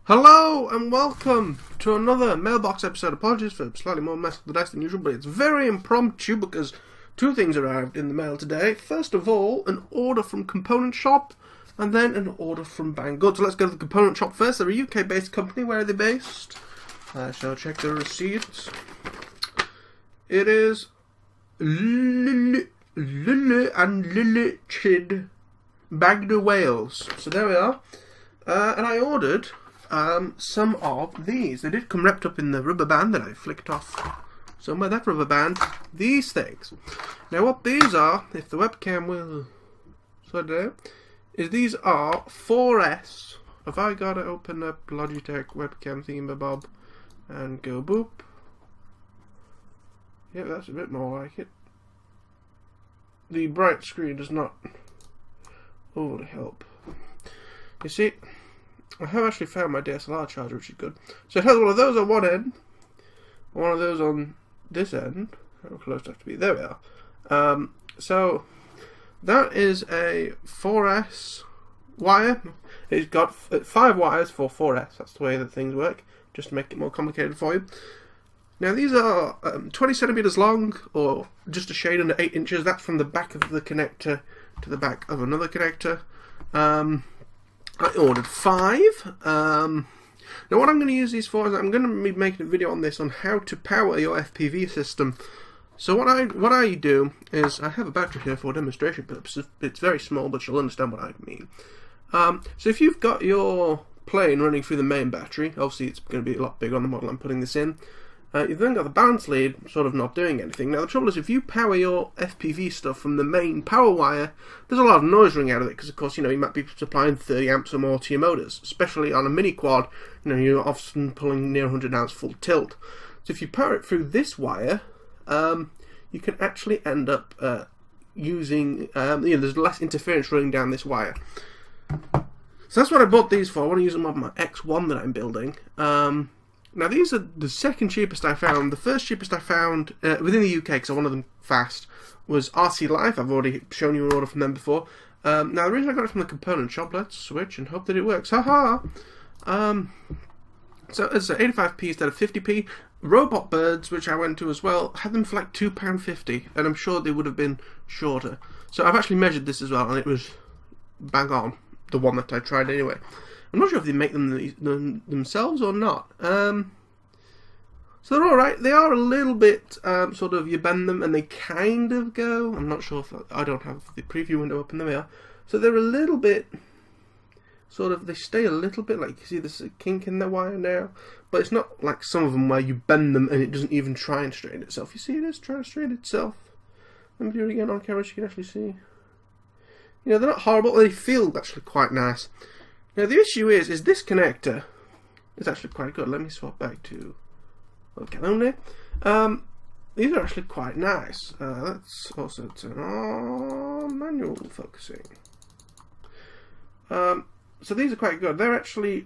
Hello and welcome to another mailbox episode. Apologies for slightly more mess with the dice than usual, but it's very impromptu because two things arrived in the mail today. First of all, an order from Component Shop and then an order from Banggood. So let's go to the Component Shop first. They're a UK based company. Where are they based? I shall check the receipts. It is Lily and Lily Bagda Wales. So there we are. And I ordered some of these. They did come wrapped up in the rubber band that I flicked off somewhere. That rubber band. These things. Now what these are, if the webcam will sort it out, is these are 4S. Have I got to open up Logitech webcam thingamabob and go boop? Yeah, that's a bit more like it. The bright screen does not help. You see, I have actually found my DSLR charger, which is good. So it has one of those on one end, one of those on this end. How close do I have to be? There we are. So that is a 4S wire. It's got 5 wires for 4S. That's the way that things work, just to make it more complicated for you. Now these are 20 centimeters long, or just a shade under 8 inches. That's from the back of the connector to the back of another connector. I ordered 5. Now what I'm going to use these for is I'm going to be making a video on this, on how to power your FPV system. So what I do is I have a battery here for demonstration purposes. It's very small, but you'll understand what I mean. So if you've got your plane running through the main battery, obviously it's going to be a lot bigger on the model I'm putting this in. You've then got the balance lead sort of not doing anything. Now the trouble is, if you power your FPV stuff from the main power wire, there's a lot of noise running out of it, because of course, you know, you might be supplying 30 amps or more to your motors, especially on a mini quad. You know, you're often pulling near 100 amps full tilt. So if you power it through this wire, you can actually end up using, you know, there's less interference running down this wire. So that's what I bought these for. I want to use them on my X1 that I'm building. Now these are the second cheapest I found. The first cheapest I found within the UK, because I wanted them fast, was RC Life. I've already shown you an order from them before. Now the reason I got it from the Component Shop, let's switch and hope that it works. Haha! So it's 85p instead of 50p. Robot Birds, which I went to as well, had them for like £2.50, and I'm sure they would have been shorter. So I've actually measured this as well, and it was bang on, the one that I tried anyway. I'm not sure if they make them themselves or not. So they're alright. They are a little bit sort of, you bend them and they kind of go. I'm not sure if I don't have the preview window open. There we are. So they're a little bit sort of, they stay a little bit, like you see there's a kink in the wire now, but it's not like some of them where you bend them and it doesn't even try and straighten itself. You see, it is trying to straighten itself. Let me do it again on camera so you can actually see. You know, they're not horrible. They feel actually quite nice. Now the issue is this connector is actually quite good. Let me swap back to Calone. These are actually quite nice. Let's also turn on manual focusing. So these are quite good. They're actually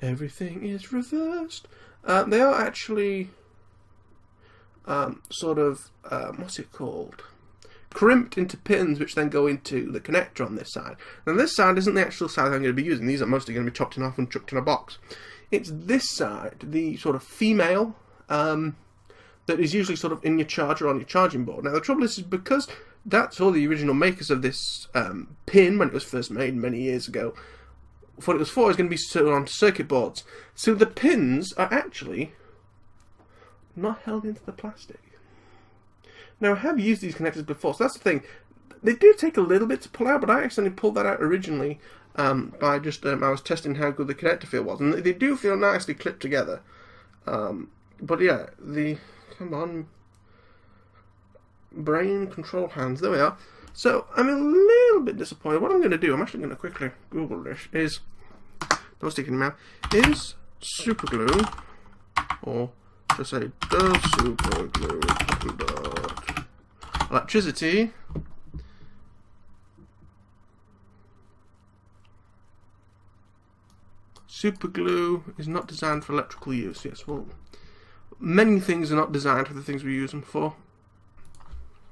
everything is reversed. They are actually sort of what's it called? Crimped into pins, which then go into the connector on this side. Now this side isn't the actual side I'm going to be using. These are mostly going to be chopped in half and chucked in a box. It's this side, the sort of female, that is usually sort of in your charger on your charging board. Now the trouble is because that's all the original makers of this pin, when it was first made many years ago, what it was for is going to be stored onto circuit boards. So the pins are actually not held into the plastic. Now I have used these connectors before, so that's the thing. They do take a little bit to pull out, but I accidentally pulled that out originally by just, I was testing how good the connector feel was, and they do feel nicely clipped together. But yeah, come on, brain control hands, there we are. So I'm a little bit disappointed. What I'm going to do, I'm actually going to quickly Google this, is, don't stick it in your mouth, is super glue, or just say, does super glue electricity super glue is not designed for electrical use. Yes, well, many things are not designed for the things we use them for.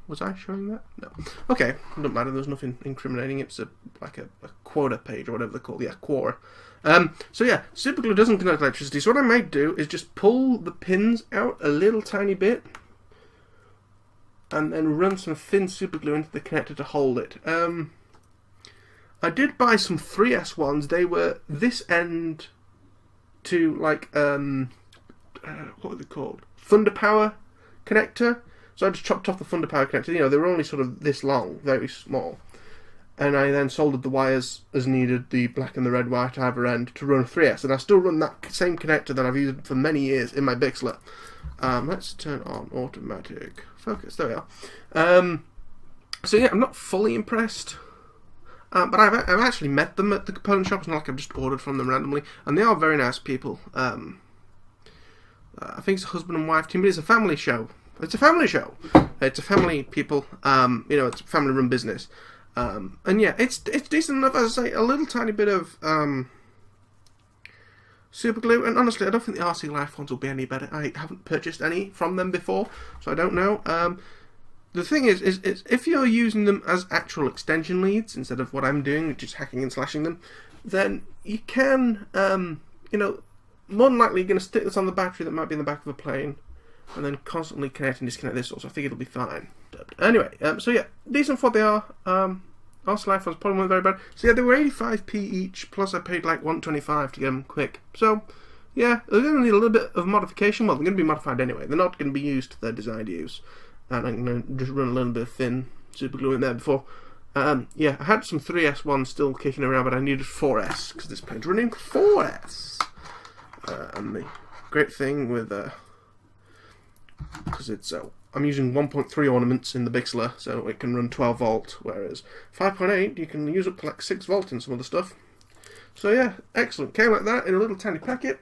Was I showing that? No. Okay, doesn't matter. There's nothing incriminating. It's like a quota page or whatever they're called. Yeah, quora. So yeah, super glue doesn't conduct electricity. So what I might do is just pull the pins out a little tiny bit, and then run some thin super glue into the connector to hold it. I did buy some 3S ones. They were this end to like what were they called? Thunder Power connector. So I just chopped off the Thunder Power connector. You know, they were only sort of this long, very small. And I then soldered the wires as needed, the black and the red wire to either end, to run 3S. And I still run that same connector that I've used for many years in my Bixler. Let's turn on automatic focus. There we are. So yeah, I'm not fully impressed. But I've actually met them at the component shop. It's not like I've just ordered from them randomly. And they are very nice people. I think it's a husband and wife team, but it's a family show. It's a family show. It's a family people. You know, it's a family-run business. And yeah, it's decent enough. As I say, a little tiny bit of super glue. And honestly, I don't think the RC Life ones will be any better. I haven't purchased any from them before, so I don't know. The thing is if you're using them as actual extension leads instead of what I'm doing, which is hacking and slashing them, then you can, you know, more than likely you're going to stick this on the battery that might be in the back of a plane, and then constantly connect and disconnect this. Also, I think it'll be fine. Anyway, so yeah, decent for what they are. RC Life ones probably weren't very bad. So yeah, they were 85p each, plus I paid like $125 to get them quick. So yeah, they're going to need a little bit of modification. Well, they're going to be modified anyway. They're not going to be used to their designed use. And I'm going to just run a little bit of thin super glue in there before. Yeah, I had some 3S ones still kicking around, but I needed 4S because this plane's running 4S. And the great thing with because it's I'm using 1.3 ornaments in the Bixler, so it can run 12 volt, whereas 5.8 you can use up to like 6 volt in some of the stuff. So yeah, excellent. Came like that in a little tiny packet.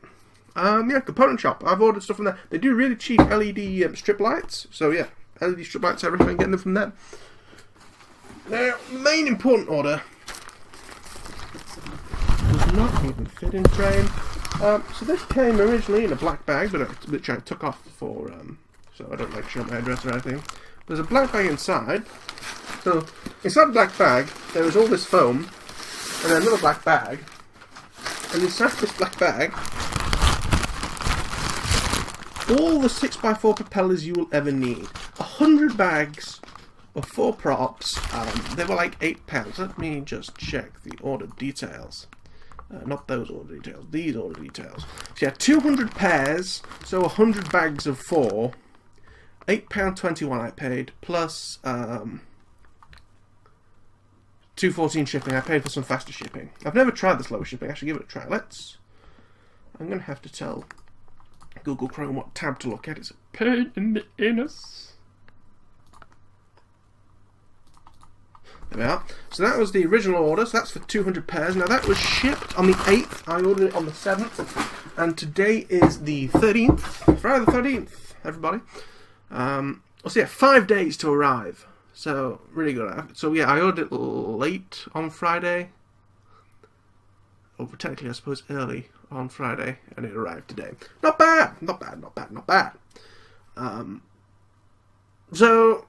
Yeah, component shop. I've ordered stuff from there. They do really cheap LED strip lights, so yeah, LED strip lights. I recommend getting them from them. Now, the main important order does not even fit in frame. So this came originally in a black bag, but which I took off for, so I don't like showing my address or anything. There's a black bag inside. So inside the black bag, there is all this foam, and then another black bag. And inside this black bag, all the 6x4 propellers you will ever need. 100 bags of 4 props. They were like £8. Let me just check the order details. Not those order details, these order details. So yeah, 200 pairs, so 100 bags of 4. £8.21 I paid, plus $2.14 shipping. I paid for some faster shipping. I've never tried the slower shipping. I should give it a try. I'm going to have to tell Google Chrome what tab to look at. It's a pain in the anus. There we are. So that was the original order. So that's for 200 pairs. Now that was shipped on the 8th. I ordered it on the 7th. And today is the 13th. Friday the 13th, everybody. So yeah, 5 days to arrive. So really good. So yeah, I ordered it late on Friday. Or technically, I suppose early on Friday, and it arrived today. Not bad, not bad, not bad, not bad. So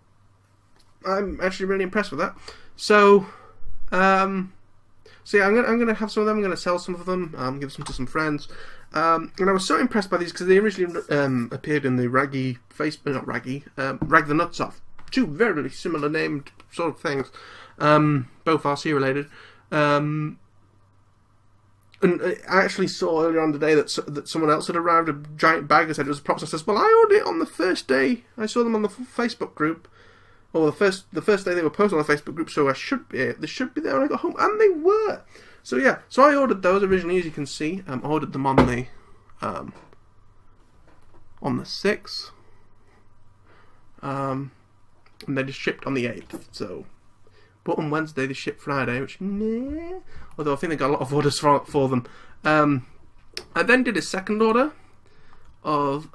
I'm actually really impressed with that. So yeah, I'm gonna have some of them. I'm gonna sell some of them. Give some to some friends. And I was so impressed by these because they originally appeared in the Rag the Nuts Off. 2 very similar named sort of things, both RC related. And I actually saw earlier on today that someone else had arrived a giant bag and said it was a props. I says, well, I ordered it on the first day. I saw them on the Facebook group, or the first day they were posted on the Facebook group. So they should be there when I got home, and they were. So yeah, so I ordered those originally, as you can see. I ordered them on the 6th, and they just shipped on the 8th. So. But on Wednesday they shipped Friday, which meh. Although I think they got a lot of orders for them. I then did a second order of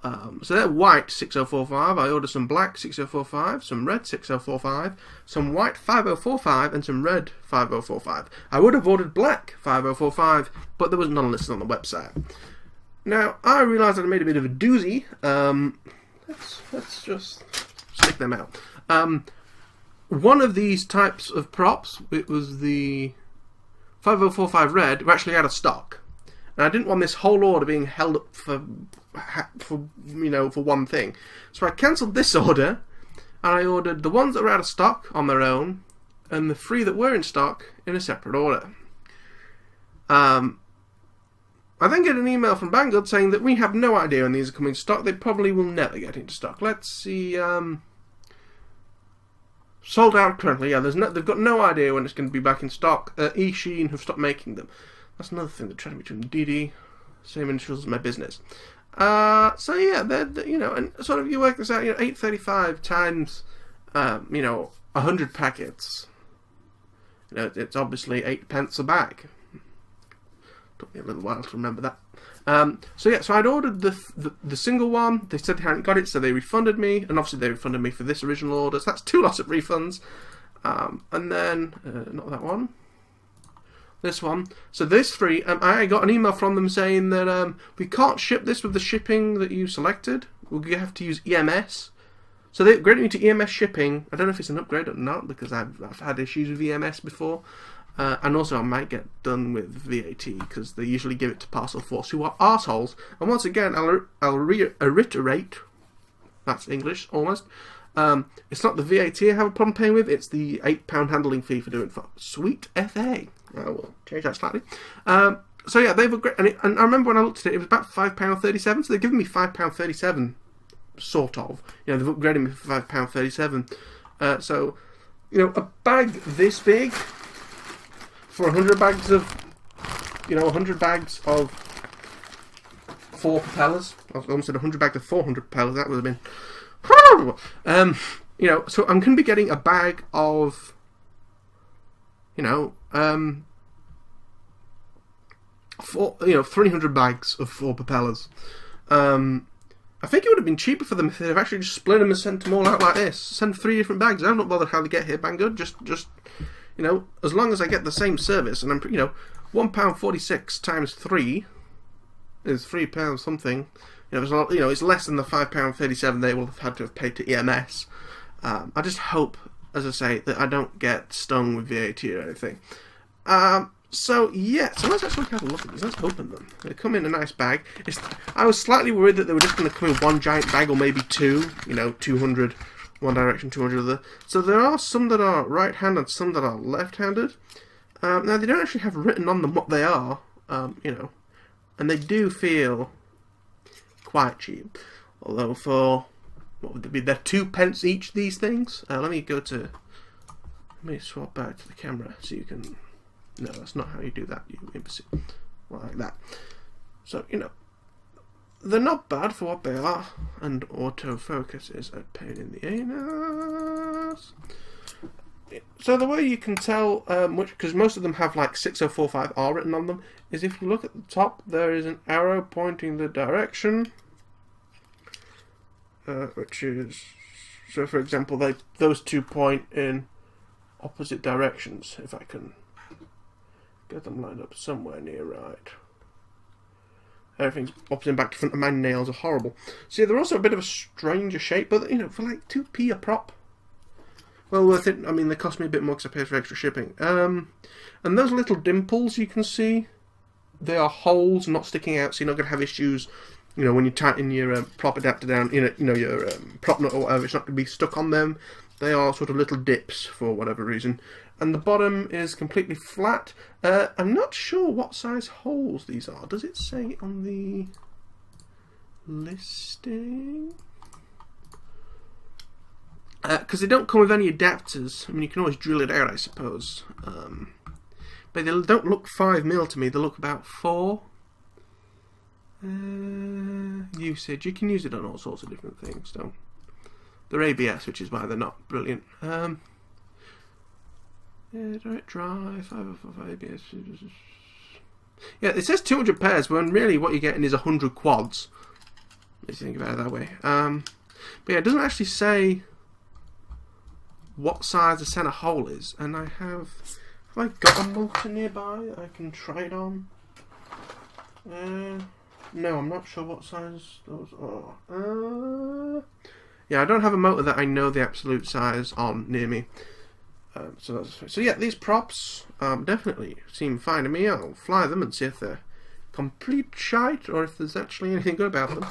so they're white 6045. I ordered some black 6045, some red 6045, some white 5045, and some red 5045. I would have ordered black 5045, but there was none listed on the website. Now I realised that I made a bit of a doozy. Let's just stick them out. one of these types of props, it was the 5045 red, were actually out of stock. And I didn't want this whole order being held up for one thing. So I cancelled this order, and I ordered the ones that were out of stock on their own, and the 3 that were in stock in a separate order. I then get an email from Banggood saying that we have no idea when these are coming to stock. They probably will never get into stock. Let's see. Sold out currently. Yeah, they've got no idea when it's going to be back in stock. Eachine have stopped making them. That's another thing they're trying to between DD, same initials as my business. So yeah, they're, and sort of you work this out. 835 times 100 packets. It's obviously 8 pence a bag. Took me a little while to remember that. So yeah, so I'd ordered the single one. They said they hadn't got it, so they refunded me, and obviously they refunded me for this original order. So that's 2 lots of refunds. And then not that one. This one. So this 3, I got an email from them saying that we can't ship this with the shipping that you selected. We have to use EMS. So they upgraded me to EMS shipping. I don't know if it's an upgrade or not, because I've had issues with EMS before. And also I might get done with VAT, because they usually give it to Parcel Force, who are arseholes. And once again, I'll reiterate, that's English almost, it's not the VAT I have a problem paying with, it's the £8 handling fee for doing it. Sweet FA. I will change that slightly. So yeah, they've upgraded, and I remember when I looked at it, it was about £5.37, so they've given me £5.37, sort of. They've upgraded me for £5.37. So, a bag this big, for 100 bags of, 100 bags of 4 propellers. I almost said 100 bags of 400 propellers. That would have been horrible. So I'm going to be getting a bag of, 300 bags of 4 propellers. I think it would have been cheaper for them if they'd actually just split them and sent them all out like this. Send 3 different bags. I'm not bothered how they get here, Banggood. Just as long as I get the same service, and I'm, £1.46 times 3 is £3 something. It's a lot, it's less than the £5.37 they will have had to have paid to EMS. I just hope, as I say, that I don't get stung with VAT or anything. So yeah, so let's actually have a look at these. Let's open them. They come in a nice bag. I was slightly worried that they were just going to come in one giant bag, or maybe 2. 200 one direction, 200 other. So there are some that are right-handed and some that are left-handed. Now they don't actually have written on them what they are, and they do feel quite cheap. Although for, what would they be? They're 2 pence each, these things. Let me swap back to the camera so you can. No, that's not how you do that, you imbecile. Like that. So they're not bad for what they are, and autofocus is a pain in the anus. So the way you can tell because most of them have like 6045R written on them, is if you look at the top, there is an arrow pointing the direction, which is, so for example, those 2 point in opposite directions. If I can get them lined up somewhere near right. Everything's opposite back to front, and my nails are horrible. See, they're also a bit of a stranger shape, but for like 2p a prop, well worth it. I mean, they cost me a bit more because I paid for extra shipping. And those little dimples you can see, they are holes, not sticking out, so you're not going to have issues. When you tighten your prop adapter down, your prop nut or whatever, it's not going to be stuck on them. They are sort of little dips for whatever reason. And the bottom is completely flat. I'm not sure what size holes these are. Does it say on the listing? Because they don't come with any adapters. I mean, you can always drill it out, I suppose. But they don't look 5mm to me. They look about 4. Usage. You can use it on all sorts of different things, though. They're ABS, which is why they're not brilliant. Direct drive, 505 ABS. Yeah, it says 200 pairs, when really what you're getting is 100 quads. If you think about it that way. But yeah, it doesn't actually say what size the centre hole is. And I have I got a multi nearby that I can try it on? No, I'm not sure what size those are. Yeah, I don't have a motor that I know the absolute size on near me. So yeah, these props definitely seem fine to me. I'll fly them and see if they're complete shite or if there's actually anything good about them.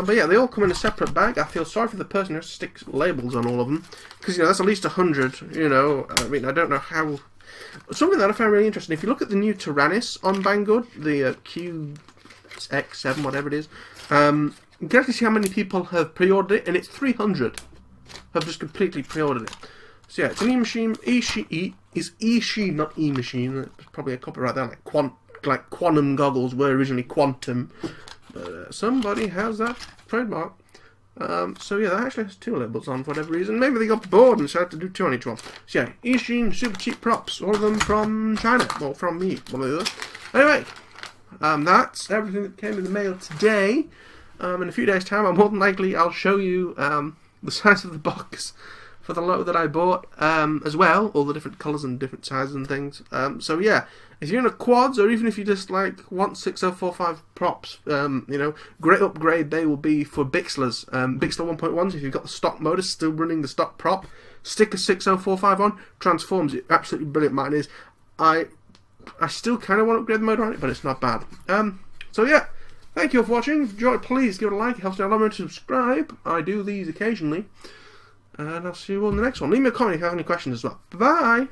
But yeah, they all come in a separate bag. I feel sorry for the person who sticks labels on all of them, because that's at least 100. I mean, I don't know how. Something that I found really interesting. If you look at the new Tyrannus on Banggood, the QX7, whatever it is, you can actually see how many people have pre-ordered it, and it's 300 have just completely pre-ordered it. So yeah, it's an E-machine. It's Eachine, not E-machine. There's probably a copyright there, like quantum goggles were originally quantum, but somebody has that trademark. So yeah, that actually has 2 labels on for whatever reason. Maybe they got bored and decided to do 2 on each one. So yeah, Eachine super cheap props, all of them from China, or from me, one of the others. Anyway, that's everything that came in the mail today. In a few days' time, more than likely I'll show you the size of the box for the lot that I bought as well, all the different colours and different sizes and things. So yeah, if you're into quads, or even if you just want 6045 props, great upgrade they will be for Bixlers. Bixler 1.1s, if you've got the stock motor still running the stock prop, stick a 6045 on, transforms it. Absolutely brilliant. Mine is. I still kind of want to upgrade the motor on it, but it's not bad. So yeah, thank you all for watching. If you enjoyed, please give it a like. It helps me a lot more to subscribe. I do these occasionally. And I'll see you all in the next one. Leave me a comment if you have any questions as well. Bye!